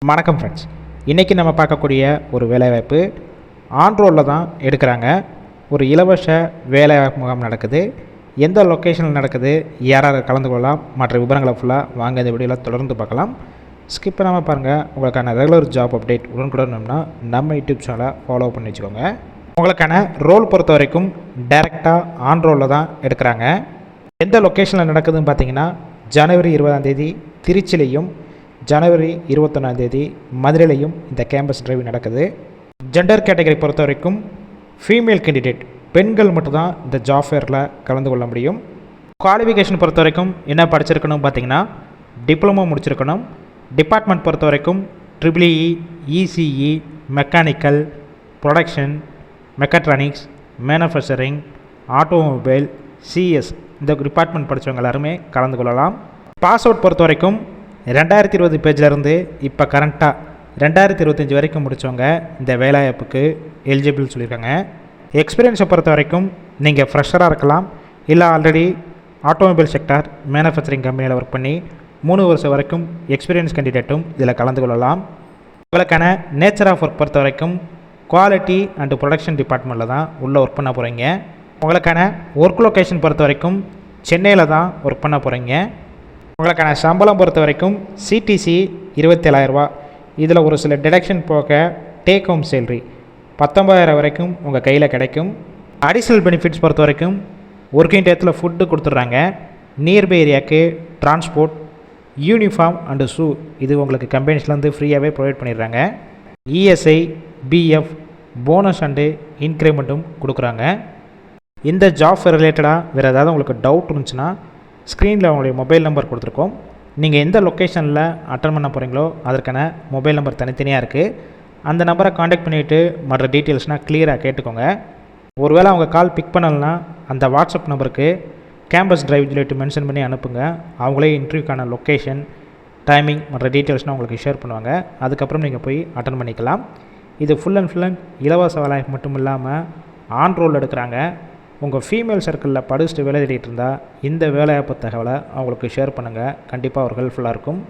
வணக்கம் ஃப்ரெண்ட்ஸ், இன்றைக்கி நம்ம பார்க்கக்கூடிய ஒரு வேலைவாய்ப்பு ஆன் ரோலில் தான் எடுக்கிறாங்க. ஒரு இலவச வேலைவாய்ப்பு முகாம் நடக்குது. எந்த லொக்கேஷனில் நடக்குது, யாராவது கலந்து கொள்ளலாம், மற்ற விவரங்களை ஃபுல்லாக வாங்க இந்த வீடியோவில் தொடர்ந்து பார்க்கலாம். ஸ்கிப் பண்ணாமல் பாருங்கள். உங்களுக்கான ரெகுலர் ஜாப் அப்டேட் உடனுக்குடனும்னா நம்ம யூடியூப் சேனலை ஃபாலோ பண்ணி வச்சுக்கோங்க. உங்களுக்கான ரோல் பொறுத்த வரைக்கும் டைரெக்டாக ஆன் ரோலில் தான் எடுக்கிறாங்க. எந்த லொக்கேஷனில் நடக்குதுன்னு பார்த்தீங்கன்னா, ஜனவரி 20ஆம் திருச்சிலையும் ஜனவரி 21ஆம் மதுரையிலையும் இந்த கேம்பஸ் டிரைவ் நடக்குது. ஜெண்டர் கேட்டகரி பொறுத்த வரைக்கும் ஃபீமேல் கேண்டிடேட் பெண்கள் மட்டும்தான் இந்த ஜாப் ஃபேரில் கலந்து கொள்ள முடியும். குவாலிஃபிகேஷன் பொறுத்த வரைக்கும் என்ன படிச்சிருக்கணும் பார்த்தீங்கன்னா, டிப்ளமோ முடிச்சிருக்கணும். டிபார்ட்மெண்ட் பொறுத்த வரைக்கும் EEE, ECE, mechanical, production, mechatronics, manufacturing, automobile, CS இந்த டிபார்ட்மெண்ட் படித்தவங்க எல்லாருமே கலந்து கொள்ளலாம். பாஸ் அவுட் பொறுத்த வரைக்கும் 2020 பேஜிலேருந்து இப்போ கரண்ட்டாக 2025 வரைக்கும் முடித்தவங்க இந்த வேலைவாய்ப்புக்கு எலிஜிபிள் சொல்லியிருக்காங்க. எக்ஸ்பீரியன்ஸை பொறுத்த வரைக்கும் நீங்கள் ஃப்ரெஷராக இருக்கலாம், இல்லை ஆல்ரெடி ஆட்டோமொபைல் செக்டார் மேனுஃபேக்சரிங் கம்பெனியில் ஒர்க் பண்ணி 3 வருஷம் வரைக்கும் எக்ஸ்பீரியன்ஸ் கேண்டிடேட்டும் இதில் கலந்து கொள்ளலாம். உங்களுக்கான நேச்சர் ஆஃப் ஒர்க் பொறுத்த வரைக்கும் குவாலிட்டி அண்டு ப்ரொடக்ஷன் டிபார்ட்மெண்ட்டில் தான் உள்ளே ஒர்க் பண்ண போகிறீங்க. உங்களுக்கான ஒர்க் லொக்கேஷன் பொறுத்த வரைக்கும் சென்னையில் தான் ஒர்க் பண்ண போகிறீங்க. உங்களுக்கான சம்பளம் பொறுத்த வரைக்கும் CTC 27,000 ரூபா. இதில் ஒரு சில டிடக்ஷன் போக டேக் ஹோம் சேலரி 19,000 வரைக்கும் உங்கள் கையில் கிடைக்கும். அடிஷ்னல் பெனிஃபிட்ஸ் பொறுத்த வரைக்கும் ஒர்க்கிங் டேத்தில் ஃபுட்டு கொடுத்துட்றாங்க. நியர்பை ஏரியாவுக்கு டிரான்ஸ்போர்ட், யூனிஃபார்ம் அண்டு ஷூ இது உங்களுக்கு கம்பெனிஸ்லேருந்து ஃப்ரீயாகவே ப்ரொவைட் பண்ணிடுறாங்க. ESI, BF, போனஸ் அண்டு இன்க்ரிமெண்ட்டும் கொடுக்குறாங்க. இந்த ஜாப் ரிலேட்டடாக வேறு ஏதாவது உங்களுக்கு டவுட் இருந்துச்சுன்னா ஸ்க்ரீனில் உங்களுடைய மொபைல் நம்பர் கொடுத்துருக்கோம். நீங்கள் எந்த லொக்கேஷனில் அட்டன் பண்ண போகிறீங்களோ அதற்கான மொபைல் நம்பர் தனித்தனியாக இருக்குது. அந்த நம்பரை காண்டாக்ட் பண்ணிவிட்டு மற்ற டீட்டெயில்ஸ்னால் கிளியராக கேட்டுக்கோங்க. ஒருவேளை அவங்க கால் பிக் பண்ணலைன்னா அந்த வாட்ஸ்அப் நம்பருக்கு கேம்பஸ் டிரைவ் சொல்லிட்டு மென்ஷன் பண்ணி அனுப்புங்க. அவங்களே இன்டர்வியூக்கான லொக்கேஷன், டைமிங் மற்ற டீட்டெயில்ஸ்னால் உங்களுக்கு ஷேர் பண்ணுவாங்க. அதுக்கப்புறம் நீங்கள் போய் அட்டன் பண்ணிக்கலாம். இது ஃபுல் அண்ட் இலவச வேலை மட்டும் இல்லாமல் ஆன் ரோல் எடுக்கிறாங்க. உங்கள் ஃபீமேல் சர்க்கிளில் படிச்சுட்டு வேலை தேடிட்டு இருந்தால் இந்த வேலைவாய்ப்பு தகவலை அவங்களுக்கு ஷேர் பண்ணுங்கள். கண்டிப்பாக ஒரு ஹெல்ப்ஃபுல்லாக இருக்கும்.